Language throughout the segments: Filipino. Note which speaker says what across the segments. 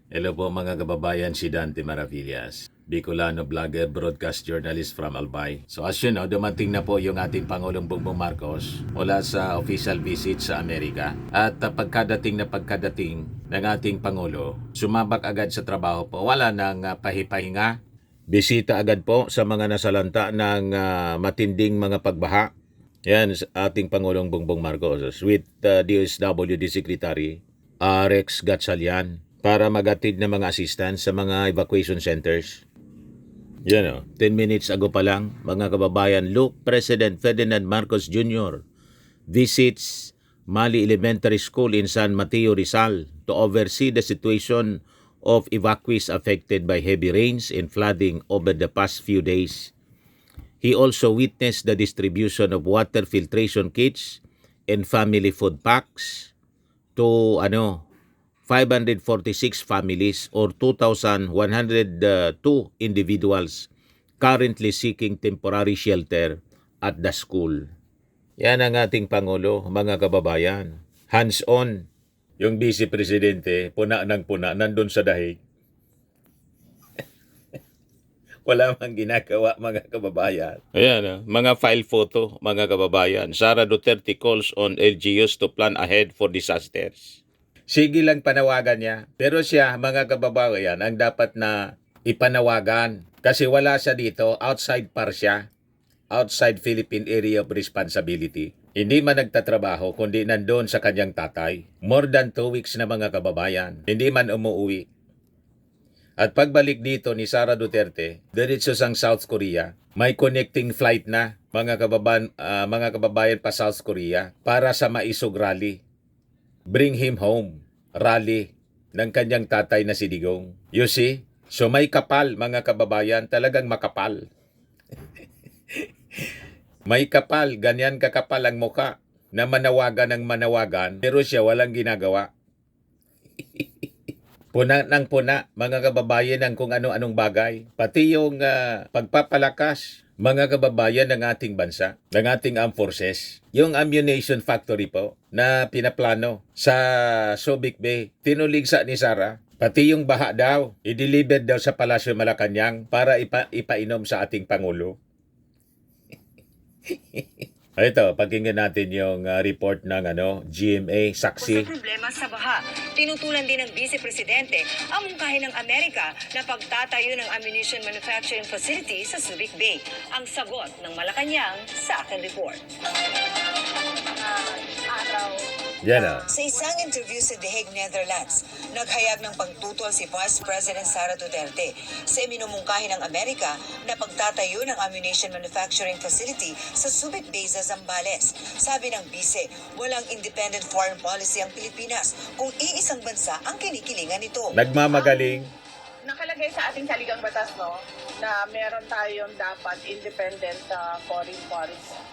Speaker 1: Hello po mga kababayan, si Dante Maravillas, Bicolano vlogger, broadcast journalist from Albay. So as you know, dumating na po yung ating Pangulong Bongbong Marcos mula sa official visit sa Amerika. At pagkadating ng ating Pangulo, sumabak agad sa trabaho po. Wala nang pahipahinga. Bisita agad po sa mga nasalanta ng matinding mga pagbaha. Yan, ating Pangulong Bongbong Marcos with DSWD Secretary Rex Gatchalian para magatid ng mga assistance sa mga evacuation centers. Yan o, 10 minutes ago pa lang, mga kababayan, look, President Ferdinand Marcos Jr. visits Mali Elementary School in San Mateo, Rizal to oversee the situation of evacuees affected by heavy rains and flooding over the past few days. He also witnessed the distribution of water filtration kits and family food packs to 546 families or 2,102 individuals currently seeking temporary shelter at the school. Yan ang ating Pangulo, mga kababayan. Hands-on. Yung Vice Presidente, puna ng puna, nandun sa dahig. Wala mang ginagawa, mga kababayan. Ayan, mga file photo, mga kababayan. Sara Duterte calls on LGUs to plan ahead for disasters. Sige lang panawagan niya. Pero siya, mga kababayan, ang dapat na ipanawagan. Kasi wala siya dito, outside par siya. Outside Philippine Area of Responsibility. Hindi man nagtatrabaho, kundi nandun sa kanyang tatay. More than 2 weeks na, mga kababayan. Hindi man umuwi. At pagbalik dito ni Sara Duterte, diretso sang South Korea. May connecting flight na, mga kababayan pa South Korea, para sa Maisog Rally. Bring him home, rally ng kanyang tatay na si Digong. You see? So may kapal, mga kababayan, talagang makapal. May kapal, ganyan kakapal ang muka na manawagan ng manawagan, pero siya walang ginagawa. Puna ng puna, mga kababayan, ng kung ano-anong bagay. Pati yung pagpapalakas, mga kababayan, ng ating bansa, ng ating armed forces. Yung ammunition factory po na pinaplano sa Subic Bay, tinuligsa ni Sara. Pati yung baha daw, i-deliver daw sa Palasyo Malacanang para ipainom sa ating Pangulo. Ito, pakinggan natin yung report ng GMA, saksi.
Speaker 2: Sa problema sa baha, tinutulan din ng Vice Presidente ang mungkahi ng Amerika na pagtatayo ng ammunition manufacturing facility sa Subic Bay. Ang sagot ng Malacanang sa aking report.
Speaker 1: Yan
Speaker 2: Sa isang interview sa The Hague, Netherlands, naghayag ng pagtutol si Vice President Sara Duterte sa iminumungkahi ng Amerika na pagtatayo ng ammunition manufacturing facility sa Subic Bay sa Zambales. Sabi ng bise, walang independent foreign policy ang Pilipinas kung iisang bansa ang kinikilingan nito.
Speaker 1: Nagmamagaling.
Speaker 3: Nakalagay sa ating saligang batas, no, na meron tayong dapat independent foreign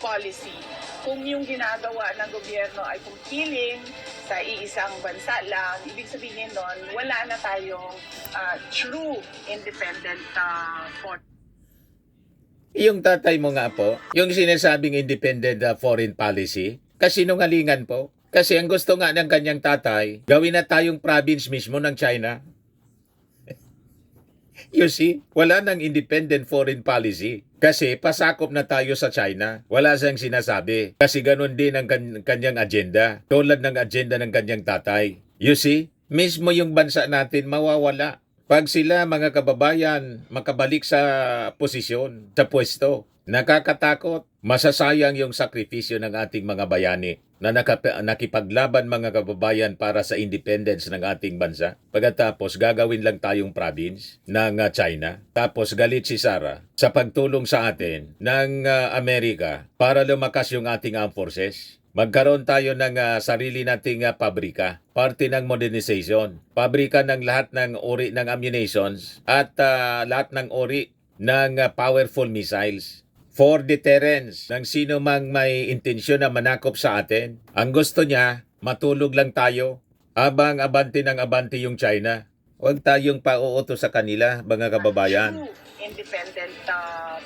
Speaker 3: policy. Kung yung ginagawa ng gobyerno ay kumpiling sa iisang bansa lang, ibig sabihin nun, wala na tayong true independent foreign.
Speaker 1: Yung tatay mo nga po, yung sinasabing independent foreign policy, kasinungalingan po. Kasi ang gusto nga ng kanyang tatay, gawin na tayong province mismo ng China. You see, wala nang independent foreign policy. Kasi pasakop na tayo sa China. Wala siyang sinasabi. Kasi ganun din ang kanyang agenda. Tulad ng agenda ng kanyang tatay. You see, mismo yung bansa natin mawawala. Pag sila, mga kababayan, makabalik sa posisyon, sa pwesto, nakakatakot. Masasayang yung sakripisyo ng ating mga bayani na nakipaglaban, mga kababayan, para sa independence ng ating bansa. Pagkatapos, gagawin lang tayong province ng China. Tapos galit si Sara sa pagtulong sa atin ng Amerika para lumakas yung ating armed forces. Magkaroon tayo ng sarili nating pabrika. Parte ng modernization. Pabrika ng lahat ng uri ng ammunitions at lahat ng uri ng powerful missiles. For deterrence ng sino mang may intensyon na manakop sa atin. Ang gusto niya, matulog lang tayo. Abang abante ng abante yung China. Huwag tayong pauuto sa kanila, mga kababayan.
Speaker 3: True independent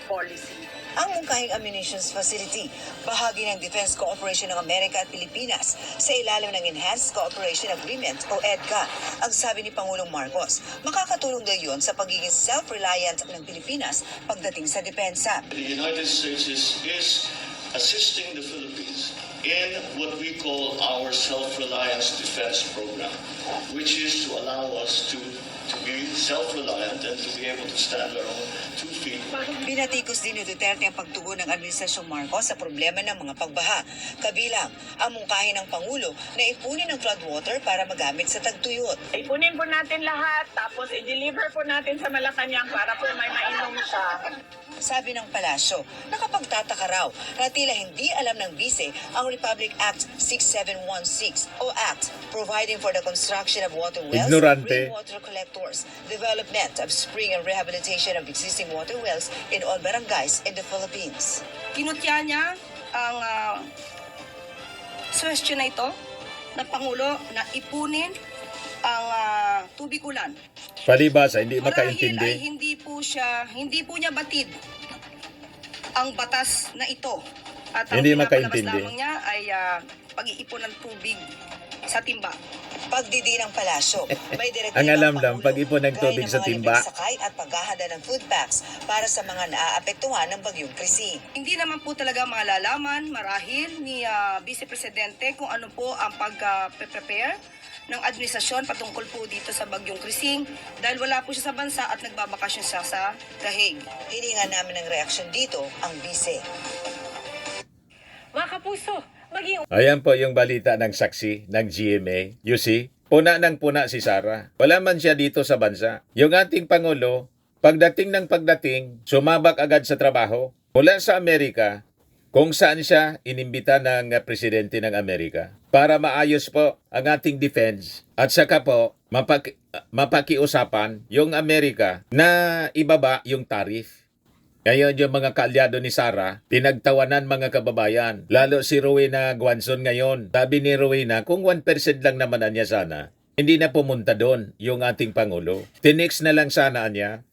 Speaker 3: policy.
Speaker 2: ang mungkahing ammunitions facility, bahagi ng Defense Cooperation ng Amerika at Pilipinas sa ilalim ng Enhanced Cooperation Agreement o EDCA. Ang sabi ni Pangulong Marcos, makakatulong daw yun sa pagiging self-reliant ng Pilipinas pagdating sa depensa.
Speaker 4: The United States is assisting the Philippines in what we call our self-reliance defense program, which is to allow us to be self-reliant and to be able to stand our own 2 feet.
Speaker 2: Pinatikos din ni Duterte ang pagtugon ng Administrasyong Marcos sa problema ng mga pagbaha. Kabilang, ang mungkahin ng Pangulo na ipunin ang floodwater para magamit sa tagtuyot.
Speaker 3: Ipunin po natin lahat, tapos i-deliver po natin sa Malacanang para po may mainom siya.
Speaker 2: Sabi ng palasyo, nakapagtataka raw na tila hindi alam ng bise ang Republic Act 6716 o Act providing for the construction of water wells,
Speaker 1: Ignorante.
Speaker 2: rainwater collectors, development of spring and rehabilitation of existing water wells in all barangays in the Philippines.
Speaker 5: Kinutya niya ang suwestyon na ito ng Pangulo na ipunin ang tubig ulan.
Speaker 1: Palibasa, hindi
Speaker 5: Marahil ay
Speaker 1: makaintindi.
Speaker 5: hindi po niya batid ang batas na ito. At ang
Speaker 1: Hindi
Speaker 5: pinapalabas
Speaker 1: makaintindi.
Speaker 5: lamang niya ay pag-iipon ng tubig sa timba.
Speaker 2: Pagdidi ng palasyo, may direktiba
Speaker 1: Ang alam
Speaker 2: ang
Speaker 1: lang,
Speaker 2: Pangulo,
Speaker 1: pag-ipon ng
Speaker 2: gaya
Speaker 1: tubig sa
Speaker 2: mga
Speaker 1: timba.
Speaker 2: libreng sakay at paghahanda ng food packs para sa mga naaapektuhan ng bagyong Krisi.
Speaker 5: Hindi naman po talaga malalaman marahil ni Vice Presidente kung ano po ang pag-prepare ng administrasyon patungkol po dito sa bagyong Krising dahil wala po siya sa bansa at nagbabakasyon siya sa The Hague.
Speaker 2: Hiningan namin ng reaksyon dito ang bise.
Speaker 6: Mga kapuso, maging
Speaker 1: Ayan po yung balita ng saksi ng GMA. You see, puna ng puna si Sara. Wala man siya dito sa bansa. Yung ating Pangulo, pagdating, sumabak agad sa trabaho. Mula sa Amerika, kung saan siya inimbita ng presidente ng Amerika para maayos po ang ating defense at saka po mapakiusapan yung Amerika na ibaba yung tariff. Ngayon yung mga kaalyado ni Sara, pinagtawanan mga kababayan. Lalo si Rowena Guanzon ngayon. Sabi ni Rowena, kung 1% lang naman niya sana, hindi na pumunta doon yung ating Pangulo. Tinix na lang sana niya.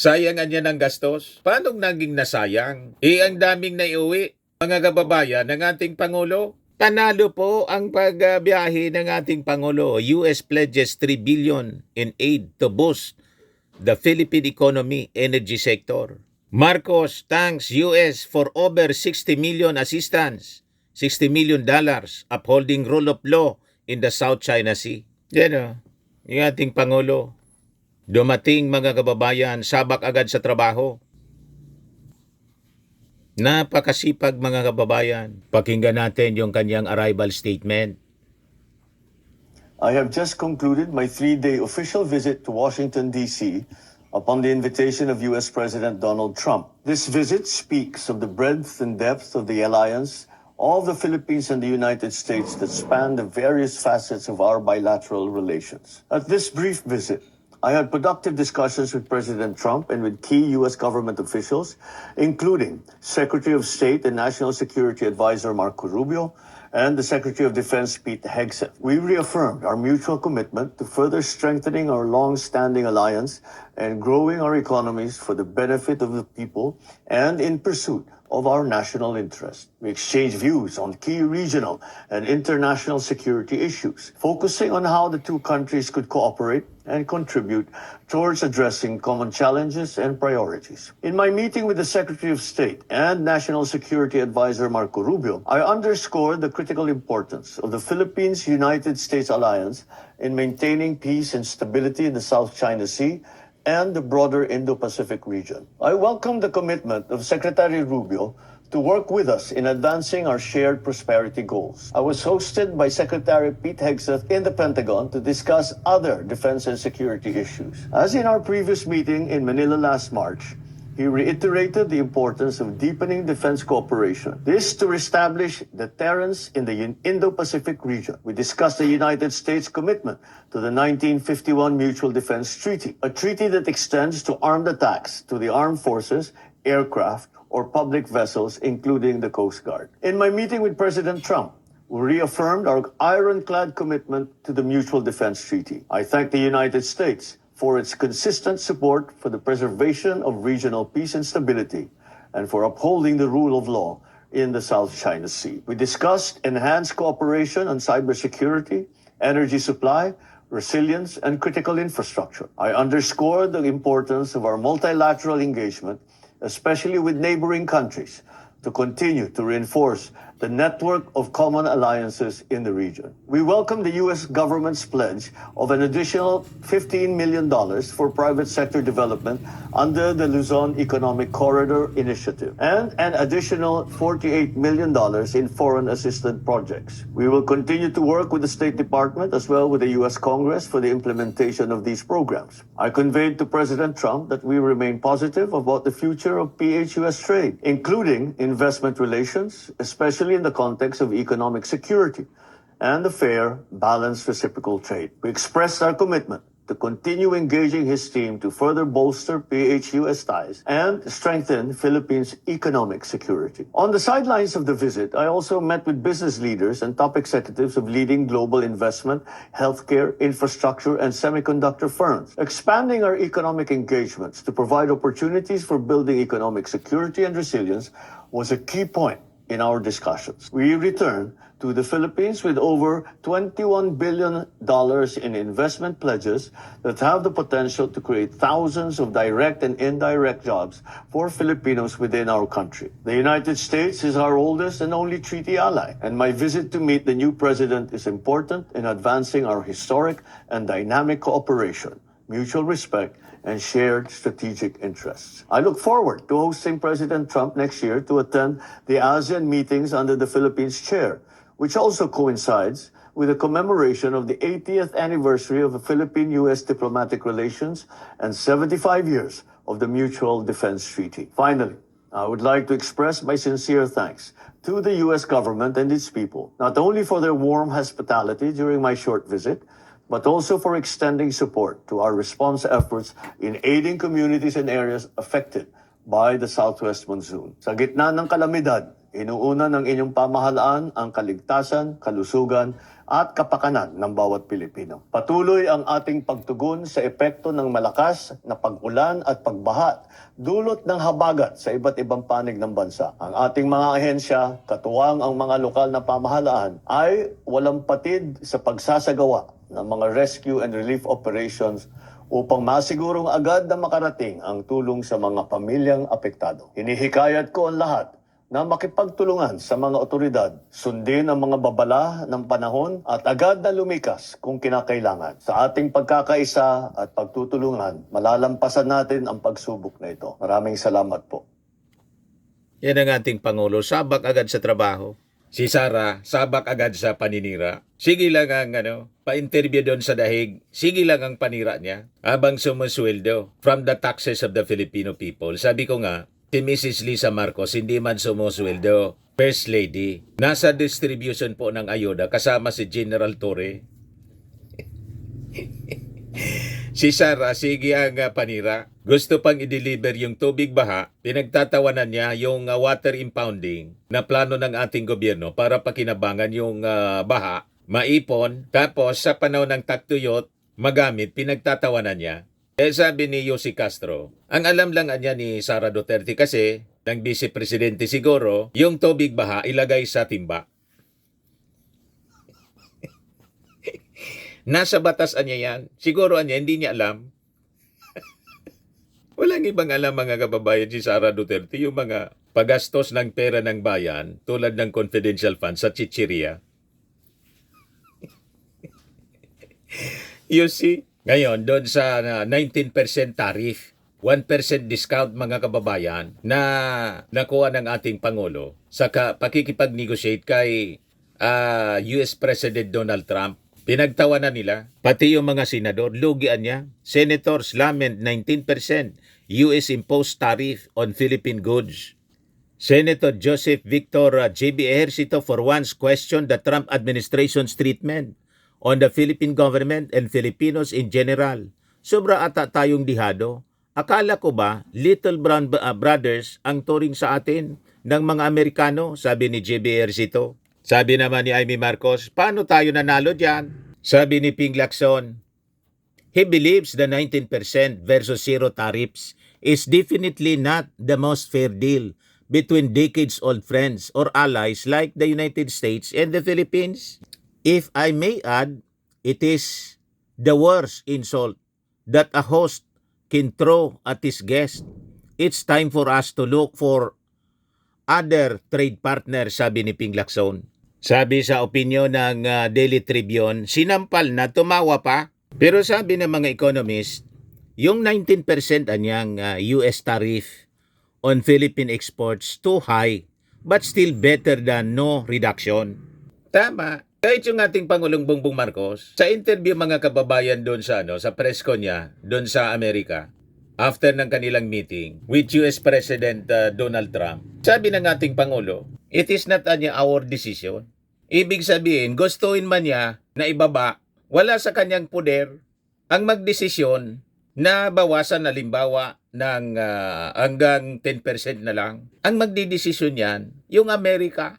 Speaker 1: Sayang niya ng gastos. Paano naging nasayang? Ang daming naiuwi. Mga kababayan ng ating Pangulo. Panalo po ang pagbiyahe ng ating Pangulo. US pledges 3 billion in aid to boost the Philippine economy, energy sector. Marcos thanks US for over 60 million assistance. $60 million upholding rule of law in the South China Sea. Yan o, yung ating Pangulo. Dumating mga kababayan, sabak agad sa trabaho. Napakasipag mga kababayan. Pakinggan natin yung kanyang arrival statement.
Speaker 7: I have just concluded my 3-day official visit to Washington, D.C. upon the invitation of U.S. President Donald Trump. This visit speaks of the breadth and depth of the alliance of the Philippines and the United States that span the various facets of our bilateral relations. At this brief visit, I had productive discussions with President Trump and with key U.S. government officials, including Secretary of State and National Security Advisor Marco Rubio and the Secretary of Defense Pete Hegseth. We reaffirmed our mutual commitment to further strengthening our long-standing alliance and growing our economies for the benefit of the people and in pursuit of our national interest. We exchanged views on key regional and international security issues, focusing on how the two countries could cooperate and contribute towards addressing common challenges and priorities. In my meeting with the Secretary of State and National Security Advisor Marco Rubio, I underscored the critical importance of the Philippines-United States alliance in maintaining peace and stability in the South China Sea and the broader Indo-Pacific region. I welcome the commitment of Secretary Rubio to work with us in advancing our shared prosperity goals. I was hosted by Secretary Pete Hegseth in the Pentagon to discuss other defense and security issues. As in our previous meeting in Manila last March, he reiterated the importance of deepening defense cooperation. This to establish deterrence in the Indo-Pacific region. We discussed the United States' commitment to the 1951 Mutual Defense Treaty, a treaty that extends to armed attacks to the armed forces, aircraft, or public vessels, including the Coast Guard. In my meeting with President Trump, we reaffirmed our ironclad commitment to the Mutual Defense Treaty. I thank the United States for its consistent support for the preservation of regional peace and stability, and for upholding the rule of law in the South China Sea. We discussed enhanced cooperation on cybersecurity, energy supply, resilience, and critical infrastructure. I underscored the importance of our multilateral engagement, especially with neighboring countries, to continue to reinforce the network of common alliances in the region. We welcome the U.S. government's pledge of an additional $15 million for private sector development under the Luzon Economic Corridor Initiative, and an additional $48 million in foreign assisted projects. We will continue to work with the State Department as well with the U.S. Congress for the implementation of these programs. I conveyed to President Trump that we remain positive about the future of PH-US trade, including investment relations, especially in the context of economic security and the fair, balanced reciprocal trade. We expressed our commitment to continue engaging his team to further bolster PH-US ties and strengthen Philippines' economic security. On the sidelines of the visit, I also met with business leaders and top executives of leading global investment, healthcare, infrastructure, and semiconductor firms, expanding our economic engagements to provide opportunities for building economic security and resilience was a key point in our discussions. We returned to the Philippines with over $21 billion in investment pledges that have the potential to create thousands of direct and indirect jobs for Filipinos within our country. The United States is our oldest and only treaty ally, and my visit to meet the new president is important in advancing our historic and dynamic cooperation, mutual respect, and shared strategic interests. I look forward to hosting President Trump next year to attend the ASEAN meetings under the Philippines chair, which also coincides with the commemoration of the 80th anniversary of the Philippine-U.S. diplomatic relations and 75 years of the Mutual Defense Treaty. Finally, I would like to express my sincere thanks to the U.S. government and its people, not only for their warm hospitality during my short visit, but also for extending support to our response efforts in aiding communities and areas affected by the southwest monsoon. Sa gitna ng kalamidad, inuuna ng inyong pamahalaan ang kaligtasan, kalusugan, at kapakanan ng bawat Pilipino. Patuloy ang ating pagtugon sa epekto ng malakas na pag-ulan at pagbaha dulot ng habagat sa iba't ibang panig ng bansa. Ang ating mga ahensya, katuwang ang mga lokal na pamahalaan, ay walang patid sa pagsasagawa ng mga rescue and relief operations upang masigurong agad na makarating ang tulong sa mga pamilyang apektado. Hinihikayat ko ang lahat na makipagtulungan sa mga otoridad, sundin ang mga babala ng panahon at agad na lumikas kung kinakailangan. Sa ating pagkakaisa at pagtutulungan, malalampasan natin ang pagsubok na ito. Maraming salamat po.
Speaker 1: Yan ang ating Pangulo, sabak agad sa trabaho. Si Sara, sabak agad sa paninira. Sige lang ang pa-interview doon sa dahig. Sige lang ang panira niya habang sumusweldo from the taxes of the Filipino people. Sabi ko nga, si Mrs. Lisa Marcos hindi man sumusweldo. First Lady, nasa distribution po ng ayuda kasama si General Torre. Si Sara, sige ang panira. Gusto pang i-deliver yung tubig baha, pinagtatawanan niya yung water impounding na plano ng ating gobyerno para pakinabangan yung baha, maipon, tapos sa panahon ng tagtuyot, magamit, pinagtatawanan niya. Sabi ni Yossi Castro, ang alam lang niya ni Sara Duterte kasi, ng Vice Presidente siguro, yung tubig baha ilagay sa timba. Nasa batas niya yan. Siguro hindi niya alam. Walang ibang alam mga kababayan si Sara Duterte, yung mga pagastos ng pera ng bayan tulad ng confidential funds sa chichiria. You see? Ngayon, doon sa 19% tariff, 1% discount mga kababayan na nakuha ng ating Pangulo sa pakikipag-negotiate kay US President Donald Trump. Pinagtawanan nila, pati yung mga senador, lugian niya. Senators lament 19% US imposed tariff on Philippine goods. Senator Joseph Victor J.B. Ejercito for once questioned the Trump administration's treatment on the Philippine government and Filipinos in general. Sobra ata tayong dihado. Akala ko ba, little brown brothers ang turing sa atin ng mga Amerikano, sabi ni J.B. Ejercito. Sabi naman ni Amy Marcos, paano tayo nanalo dyan? Sabi ni Ping Lacson, He believes the 19% versus zero tariffs is definitely not the most fair deal between decades-old friends or allies like the United States and the Philippines. If I may add, it is the worst insult that a host can throw at his guest. It's time for us to look for other trade partners, sabi ni Ping Lacson. Sabi sa opinyon ng Daily Tribune, sinampal na, tumawa pa. Pero sabi ng mga economist, yung 19% anyang US tariff on Philippine exports too high but still better than no reduction. Tama. Kahit yung ating Pangulong Bongbong Marcos, sa interview mga kababayan doon sa sa press con niya doon sa Amerika, after ng kanilang meeting with US President Donald Trump, sabi ng ating Pangulo, it is not our decision. Ibig sabihin, gustuin man niya na ibaba, wala sa kanyang poder ang magdesisyon na bawasan halimbawa ng hanggang 10% na lang. Ang magdidesisyon yan, yung Amerika.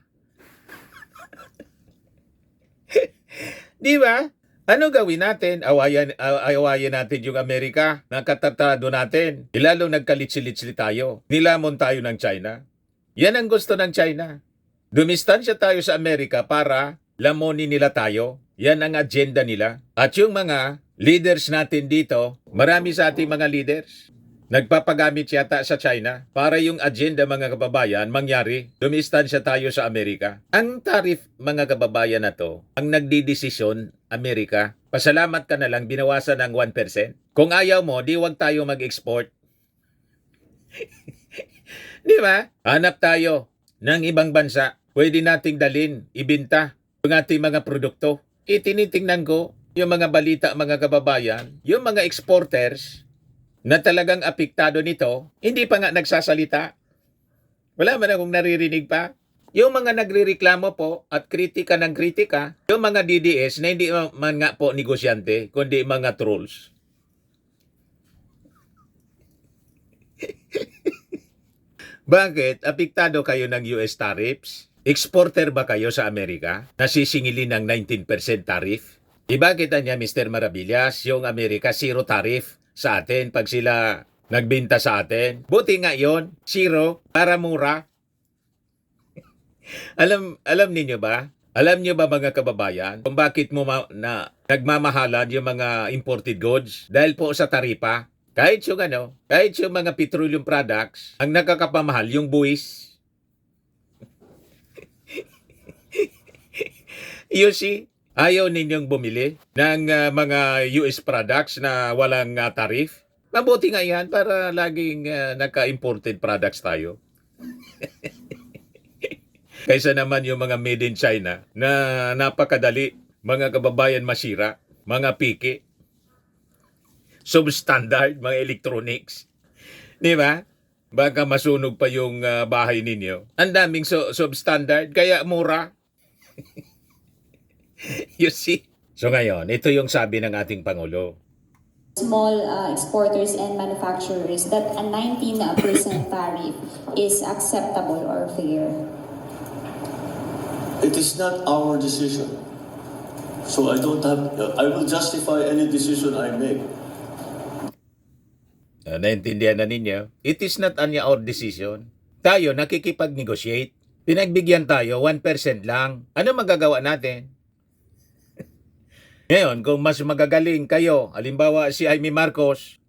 Speaker 1: Di ba? Ano gawin natin? Awayan natin yung Amerika. Nakatatado natin. Lalo nagkalitsi-litsi tayo. Nilamon tayo ng China. Yan ang gusto ng China. Dumistansya tayo sa Amerika para lamonin nila tayo. Yan ang agenda nila. At yung mga leaders natin dito, marami sa ating mga leaders, nagpapagamit yata sa China para yung agenda mga kababayan mangyari. Dumistansya tayo sa Amerika. Ang tariff mga kababayan na to, ang nagdidesisyon Amerika, pasalamat ka na lang binawasan ng 1%. Kung ayaw mo, di wag tayo mag-export. Di ba? Hanap tayo ng ibang bansa. Pwede nating dalin, ibinta yung ating mga produkto. Tinitingnan ko yung mga balita mga kababayan, yung mga exporters na talagang apektado nito, hindi pa nga nagsasalita. Wala man akong naririnig pa. Yung mga nagrereklamo po at kritika ng kritika, yung mga DDS na hindi man nga po negosyante, kundi mga trolls. Bakit? Apektado kayo ng US tariffs? Exporter ba kayo sa Amerika? Nasisingilin ng 19% tariff? Iba kita niya, Mr. Maravillas, yung Amerika zero tariff sa atin pag sila nagbenta sa atin. Buti nga yon, zero, para mura. alam ninyo ba? Alam niyo ba mga kababayan kung bakit mo nagmamahalan yung mga imported goods? Dahil po sa taripa. Kahit yung mga petroleum products, ang nakakapamahal yung buwis. You see? Ayaw ninyong bumili ng mga US products na walang tariff? Mabuti nga yan para laging naka-imported products tayo. Kaysa naman yung mga made in China na napakadali, mga kababayan masira, mga piki, substandard, mga electronics. Di ba? Baka masunog pa yung bahay ninyo. Ang daming substandard, kaya mura. You see? So ngayon, ito yung sabi ng ating Pangulo.
Speaker 6: Small exporters and manufacturers that a 19% tariff is acceptable or fair?
Speaker 7: It is not our decision. So I will justify any decision I make.
Speaker 1: Naintindihan na ninyo? It is not our decision. Tayo nakikipag-negotiate. Pinagbigyan tayo 1% lang. Ano magagawa natin? Ngayon, kung mas magagaling kayo, halimbawa si Jaime Marcos,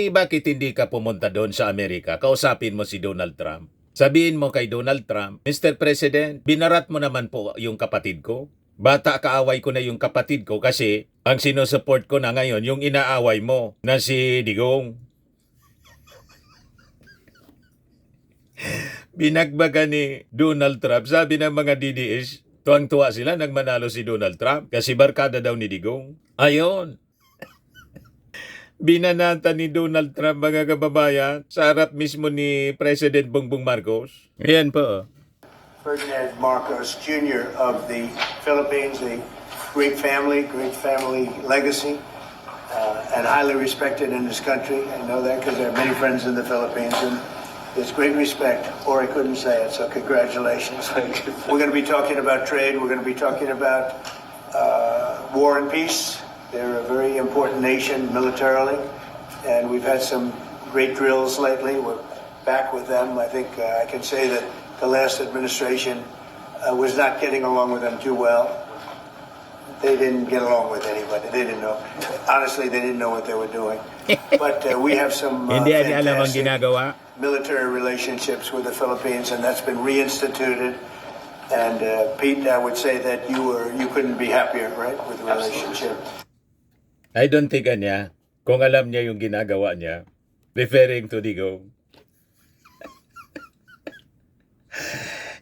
Speaker 1: bakit hindi ka pumunta doon sa Amerika? Kausapin mo si Donald Trump. Sabihin mo kay Donald Trump, Mr. President, binarat mo naman po yung kapatid ko. Bata kaaway ko na yung kapatid ko kasi ang sinusupport ko na ngayon yung inaaway mo na si Digong. Binagbaga ni Donald Trump. Sabi ng mga DDS, tuwang-tuwa sila nang manalo si Donald Trump kasi barkada daw ni Digong. Ayon. Binanata ni Donald Trump mga kababayan sa harap mismo ni President Bongbong Marcos. Ayan po.
Speaker 8: Ferdinand Marcos Jr. of the Philippines, a great family legacy, and highly respected in this country. I know that because I have many friends in the Philippines, and there's great respect, or I couldn't say it, so congratulations. We're going to be talking about trade, we're going to be talking about war and peace, They're a very important nation militarily, and we've had some great drills lately. We're back with them. I think I can say that the last administration was not getting along with them too well. They didn't get along with anybody. They didn't know. Honestly, they didn't know what they were doing. But we have some
Speaker 1: Hindi niya alam ang
Speaker 8: fantastic
Speaker 1: ginagawa.
Speaker 8: military relationships with the Philippines, and that's been reinstituted. And Pete, I would say that you couldn't be happier, right, with the relationship.
Speaker 1: I don't think niya kung alam niya yung ginagawa niya, referring to Digo.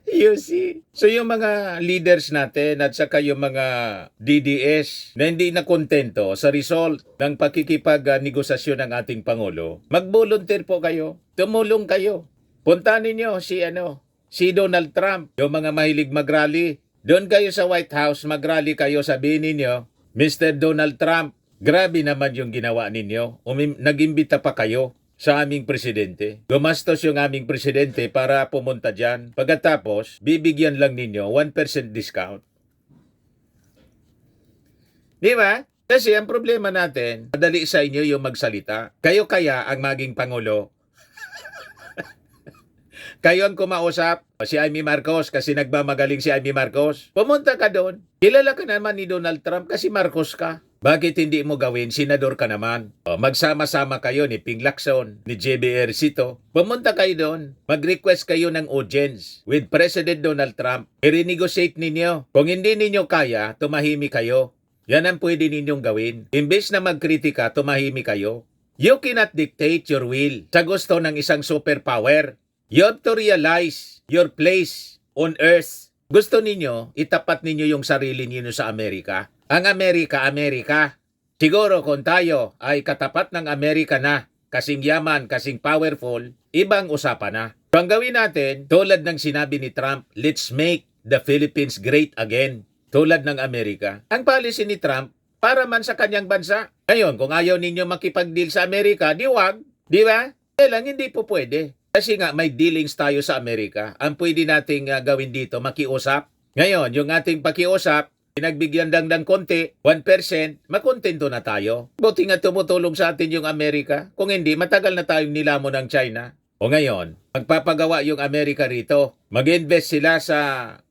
Speaker 1: You see? So yung mga leaders natin at saka yung mga DDS na hindi na kontento sa result ng pakikipag-negosasyon ng ating Pangulo, mag-volunteer po kayo. Tumulong kayo. Puntahan ninyo si Donald Trump, yung mga mahilig mag-rally. Doon kayo sa White House, mag-rally kayo, sabihin ninyo, Mr. Donald Trump, grabe naman yung ginawa ninyo. Nag-imbita pa kayo sa aming presidente. Gumastos yung aming presidente para pumunta dyan. Pagkatapos, bibigyan lang ninyo 1% discount. Di ba? Kasi ang problema natin, madali sa inyo yung magsalita. Kayo kaya ang maging Pangulo. Kayo ang kumausap, si Amy Marcos kasi nagmamagaling si Amy Marcos. Pumunta ka doon. Kilala ka naman ni Donald Trump kasi Marcos ka. Bakit hindi mo gawin? Senador ka naman. Magsama-sama kayo ni Ping Lacson, ni JB Ercito. Pumunta kayo doon. Mag-request kayo ng audience with President Donald Trump. I-renegotiate ninyo. Kung hindi ninyo kaya, tumahimik kayo. Yan ang pwede ninyong gawin. Imbes na magkritika, tumahimik kayo. You cannot dictate your will sa gusto ng isang superpower. You have to realize your place on earth. Gusto ninyo, itapat ninyo yung sarili ninyo sa Amerika. Ang Amerika. Siguro kung tayo ay katapat ng Amerika na, kasing yaman, kasing powerful, ibang usapan na. Kung gawin natin, tulad ng sinabi ni Trump, let's make the Philippines great again. Tulad ng Amerika. Ang policy ni Trump, para man sa kanyang bansa. Ngayon, kung ayaw ninyo makipag-deal sa Amerika, di wag. Di ba? Kailang hindi po pwede. Kasi nga may dealings tayo sa Amerika. Ang pwede nating gawin dito, makiusap. Ngayon, yung ating pakiusap, pinagbigyan ng konti, 1%, makontento na tayo. Buti nga tumutulong sa atin yung Amerika. Kung hindi, matagal na tayong nilamon ng China. O ngayon, magpapagawa yung Amerika rito. Mag-invest sila sa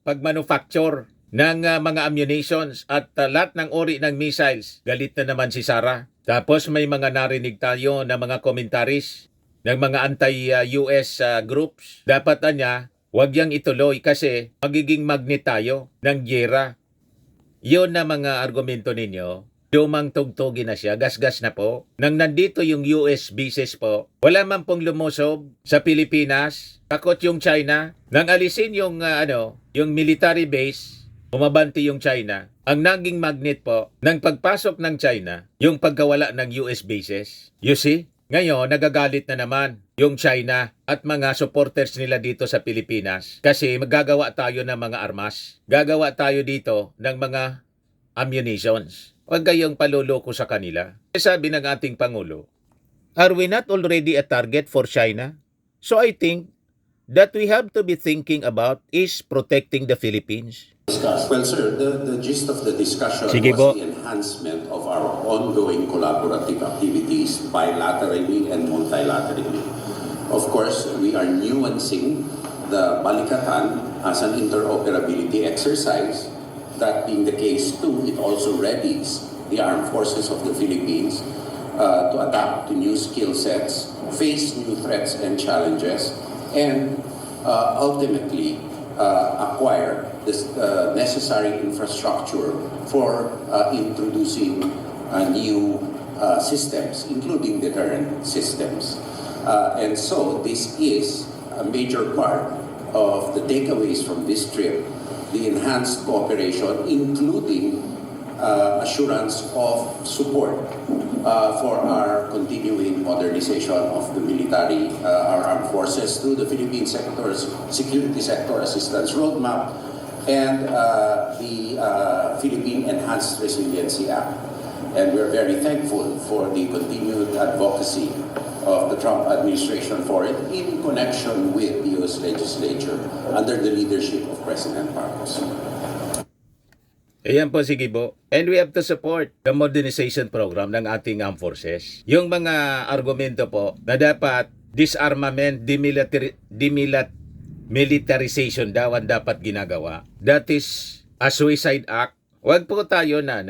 Speaker 1: pagmanufacture ng mga ammunitions at lahat ng ori ng missiles. Galit na naman si Sara. Tapos may mga narinig tayo na mga commentaries ng mga anti-US groups. Dapat wag yang ituloy kasi magiging magnet tayo ng giyera. Yun na mga argumento ninyo. Dumang tugtugin na siya, gasgas na po. Nang nandito yung US bases po, wala man pong lumusob sa Pilipinas. Takot yung China. Nang alisin yung yung military base, umabanti yung China. Ang naging magnet po ng pagpasok ng China, yung pagkawala ng US bases. You see? Ngayon, nagagalit na naman yung China at mga supporters nila dito sa Pilipinas kasi magagawa tayo ng mga armas. Gagawa tayo dito ng mga ammunitions. Huwag kayong paluloko sa kanila. Sabi ng ating Pangulo, are we not already a target for China? So I think that we have to be thinking about is protecting the Philippines.
Speaker 9: Well, sir, the gist of the discussion
Speaker 1: Sige
Speaker 9: was
Speaker 1: po.
Speaker 9: the enhancement of our ongoing collaborative activities bilaterally and multilaterally. Of course, we are nuancing the Balikatan as an interoperability exercise. That being the case too, it also readies the armed forces of the Philippines to adapt to new skill sets, face new threats and challenges, and ultimately acquire the necessary infrastructure for introducing new systems, including deterrent systems. And so this is a major part of the takeaways from this trip, the enhanced cooperation, including assurance of support for our continuing modernization of the military, our armed forces through the Philippine Security Sector Assistance Roadmap and the Philippine Enhanced Resiliency Act. And we're very thankful for the continued advocacy of the Trump administration for it in connection with the U.S. legislature under the leadership of President Marcos.
Speaker 1: Ayan po, sige po. And we have to support the modernization program ng ating armed forces. Yung mga argumento po na dapat disarmament, militarization daw ang dapat ginagawa. That is a suicide act. Huwag po tayo na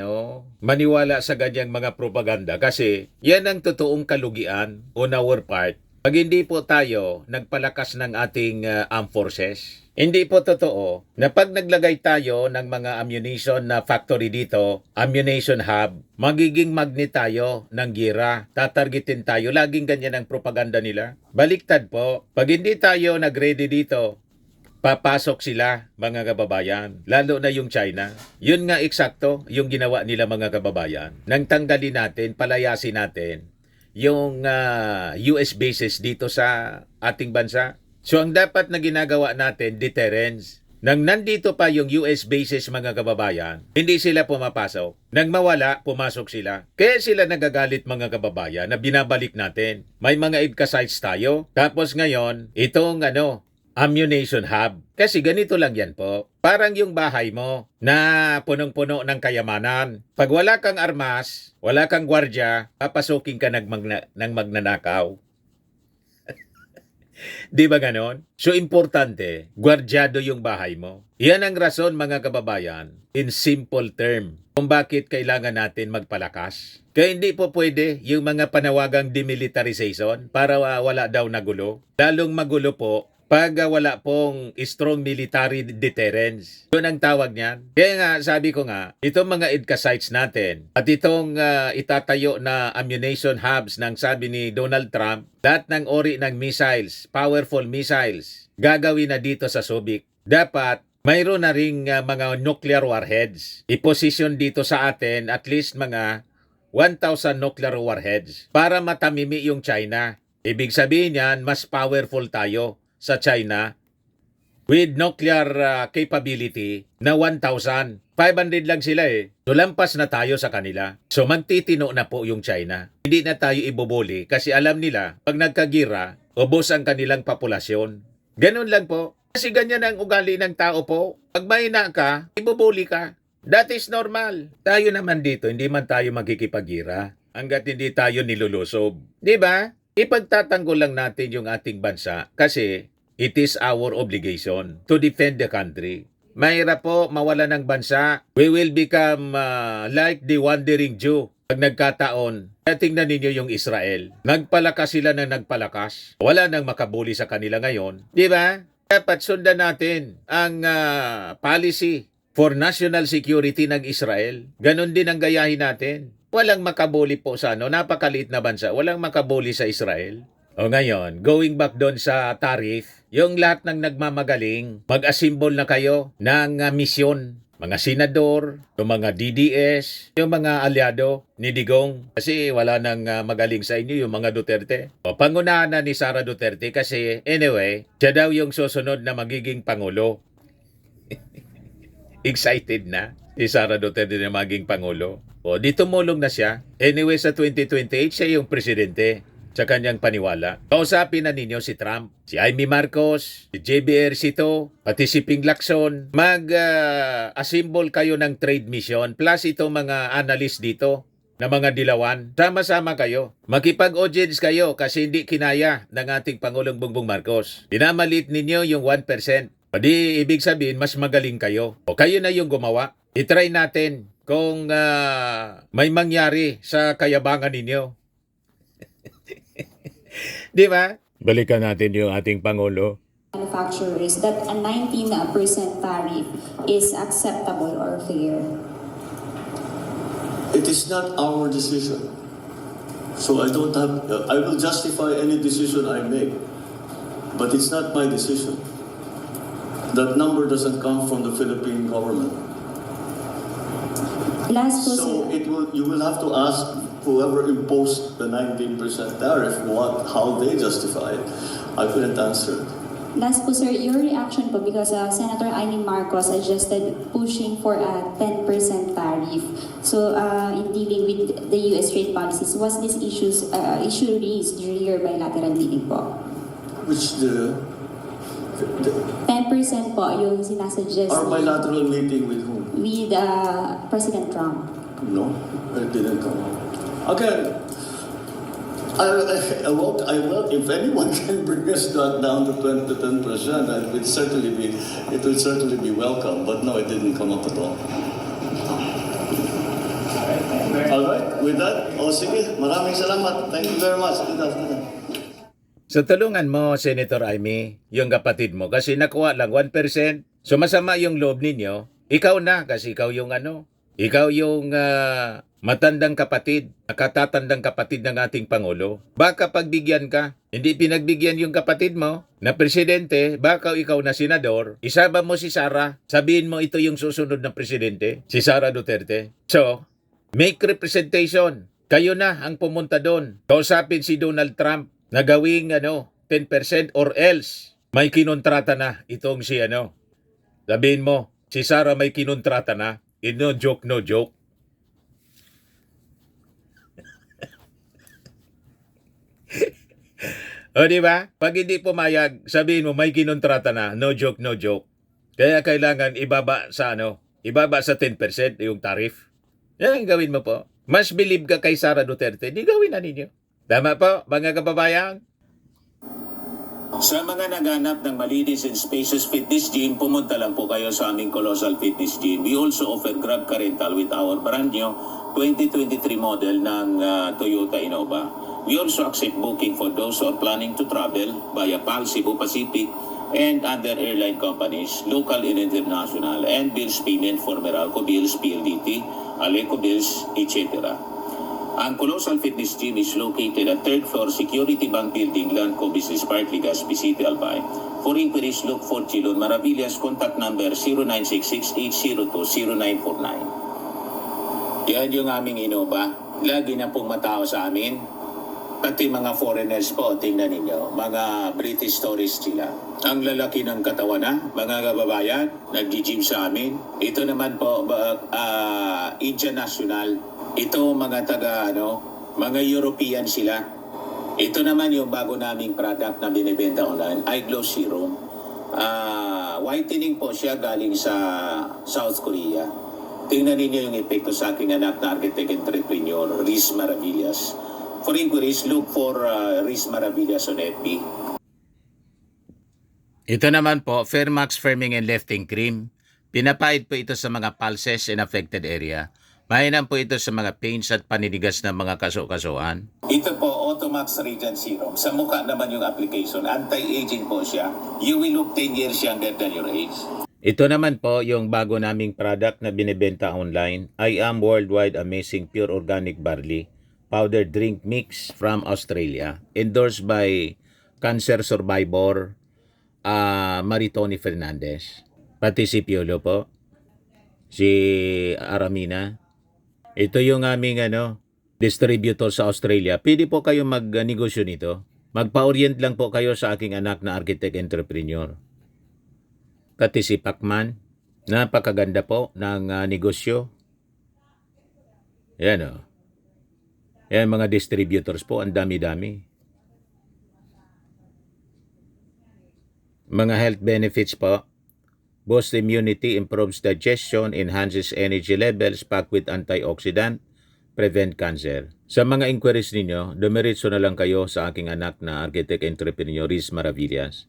Speaker 1: maniwala sa ganyang mga propaganda kasi yan ang totoong kalugian on our part. Pag hindi po tayo nagpalakas ng ating armed forces, hindi po totoo na pag naglagay tayo ng mga ammunition na factory dito, ammunition hub, magiging magnet tayo ng gira, tatargetin tayo. Laging ganyan ang propaganda nila. Baliktad po, pag hindi tayo nag-ready dito, papasok sila, mga kababayan, lalo na yung China. Yun nga eksakto yung ginawa nila, mga kababayan. Nang tanggalin natin, palayasin natin yung US bases dito sa ating bansa. So ang dapat na ginagawa natin, deterrence. Nang nandito pa yung US bases, mga kababayan, hindi sila pumapasok. Nang mawala, pumasok sila. Kaya sila nagagalit, mga kababayan, na binabalik natin. May mga IDCA sites tayo. Tapos ngayon, itong ammunition hub. Kasi ganito lang yan po. Parang yung bahay mo na punong-puno ng kayamanan. Pag wala kang armas, wala kang gwardya, papasukin ka ng magnanakaw. Di ba ganon? So importante, gwardyado yung bahay mo. Yan ang rason, mga kababayan, in simple term, kung bakit kailangan natin magpalakas. Kaya hindi po pwede yung mga panawagang demilitarization para wala daw na gulo. Lalong magulo po pag wala pong strong military deterrence. Yun ang tawag niyan. Kaya nga, sabi ko nga, itong mga IDCA sites natin at itong itatayo na ammunition hubs ng sabi ni Donald Trump, lahat ng ori ng missiles, powerful missiles, gagawin na dito sa Subic. Dapat mayroon na ring mga nuclear warheads. I-position dito sa atin at least mga 1,000 nuclear warheads para matamimi yung China. Ibig sabihin yan, mas powerful tayo sa China with nuclear capability na 1,000. 500 lang sila eh. So lampas na tayo sa kanila. So magtitino na po yung China. Hindi na tayo ibubuli kasi alam nila pag nagkagira, ubos ang kanilang populasyon. Ganun lang po. Kasi ganyan ang ugali ng tao po. Pag mahina ka, ibubuli ka. That is normal. Tayo naman dito, hindi man tayo magkikipagira hanggat hindi tayo nilulusob. Di ba? Ipagtatanggol lang natin yung ating bansa kasi it is our obligation to defend the country. Mahirap po mawala ng bansa. We will become like the wandering Jew. Pag nagkataon, tingnan ninyo yung Israel. Nagpalakas sila na nagpalakas. Wala nang makabuli sa kanila ngayon. Di ba? Dapat sundan natin ang policy for national security ng Israel. Ganon din ang gayahin natin. Walang makabuli po sa napakaliit na bansa. Walang makabuli sa Israel. O ngayon, going back doon sa tariff, yung lahat ng nagmamagaling, mag-assemble na kayo ng misyon. Mga senador, yung mga DDS, yung mga aliado ni Digong. Kasi wala nang magaling sa inyo yung mga Duterte. O pangunahan na ni Sara Duterte kasi anyway, siya daw yung susunod na magiging Pangulo. Excited na si Sara Duterte na maging Pangulo. O, di tumulong na siya. Anyway, sa 2028, siya yung presidente sa kanyang paniwala. Kausapin na ninyo si Trump, si Amy Marcos, si JB Ercito, pati si Ping Lacson. Mag-assemble kayo ng trade mission plus itong mga analyst dito na mga dilawan. Sama-sama kayo. Makipag-audience kayo kasi hindi kinaya ng ating Pangulong Bongbong Marcos. Dinamalit ninyo yung 1%. Di ibig sabihin, mas magaling kayo. O kayo na yung gumawa. I-try natin kung may mangyari sa kayabangan ninyo. Di ba? Balikan natin yung ating Pangulo.
Speaker 6: Manufacturers that a 19% tariff is acceptable or fair.
Speaker 7: It is not our decision. So I will justify any decision I make. But it's not my decision. That number doesn't come from the Philippine government.
Speaker 6: Last po,
Speaker 7: So
Speaker 6: sir.
Speaker 7: you will have to ask whoever imposed the 19% tariff how they justify it. I couldn't answer.
Speaker 6: Last po, sir, your reaction po because Senator Amy Marcos suggested pushing for a 10% tariff. So, in dealing with the U.S. trade policies, was this issue raised during your bilateral meeting po?
Speaker 7: Which the
Speaker 6: 10% po yung sinasuggest.
Speaker 7: our bilateral meeting with whom?
Speaker 6: with President Trump?
Speaker 7: No, it didn't come up. Again, I won't, if anyone can bring us that down to 10%, it would certainly be welcome. But no, it didn't come up at all. All right, with that, sige, maraming salamat. Thank you very much. Good afternoon.
Speaker 1: So tulungan mo, Senator Amy, yung kapatid mo kasi nakuha lang 1%. So masama yung loob ninyo. Ikaw na kasi ikaw yung ikaw yung matandang kapatid, nakatatandang kapatid ng ating Pangulo. Baka pagbigyan ka, hindi pinagbigyan yung kapatid mo na presidente, baka ikaw na senador, isama mo si Sara, sabihin mo ito yung susunod na presidente, si Sara Duterte. So, make representation. Kayo na ang pumunta doon. Kausapin si Donald Trump na gawing 10% or else may kinontrata na itong si Sabihin mo, si Sara may kinontrata na. No joke, no joke. O di ba? Pag hindi pumayag, sabihin mo may kinontrata na. No joke, no joke. Kaya kailangan ibaba sa 10% yung tariff. Yan ang gawin mo po. Mas believe ka kay Sara Duterte, di gawin na ninyo. Tama po, mga kababayan? Sa mga naghanap ng malinis and spacious fitness gym, pumunta lang po kayo sa aming Colossal Fitness Gym. We also offer Grab Car Rental with our brand new 2023 model ng Toyota Innova. We also accept booking for those who are planning to travel via PAL, Cebu Pacific, and other airline companies, local and international, and bills payment for Meralco Bills, PLDT, Aleco Bills, etc. Ang Colossal Fitness Gym is located at 3rd floor Security Bank Building, Lanco Business Park, Legazpi City, Albay. For inquiries, look for Chilon Maravillas. Contact number 0966-802-0949. Yan yung aming Innova. Lagi na pong matao sa amin. Pati mga foreigners po, tingnan ninyo. Mga British tourists sila. Ang lalaki ng katawan na, mga kababayan, nag-gym sa amin. Ito naman po, Indian National. Ito mga mga European sila. Ito naman yung bago naming product na binibenta online, Eye Glow Serum. Whitening po siya galing sa South Korea. Tingnan ninyo yung epekto sa aking anak na architect entrepreneur, Riz Maravillas. For inquiries, look for Riz Maravillas on FB. Ito naman po, Fairmax Firming and Lifting Cream. Pinapahid po ito sa mga pulses in affected area. Mainam po ito sa mga pains at paninigas ng mga kaso-kasuan. Ito po, Automax Radiant Serum. Sa mukha naman yung application. Anti-aging po siya. You will look 10 years younger than your age. Ito naman po yung bago naming product na binibenta online. I Am Worldwide Amazing Pure Organic Barley Powder Drink Mix from Australia. Endorsed by cancer survivor Maritoni Fernandez. Pati si Piolo po. Si Aramina. Ito yung aming distributor sa Australia. Pwede po kayo mag-negosyo nito. Magpa-orient lang po kayo sa aking anak na architect entrepreneur. Pati si Pacman. Napakaganda po ng negosyo. Yan Yan mga distributors po. Ang dami-dami. Mga health benefits po. Boosts immunity, improves digestion, enhances energy levels, packed with antioxidant, prevent cancer. Sa mga inquiries ninyo, dumiretso na lang kayo sa aking anak na architect entrepreneur, Riz Maravillas.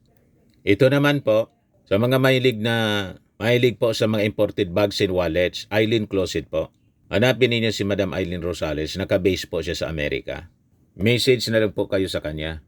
Speaker 1: Ito naman po, sa mga mahilig po sa mga imported bags and wallets, Eileen Closet po. Hanapin ninyo si Madam Eileen Rosales, naka-base po siya sa Amerika. Message na lang po kayo sa kanya.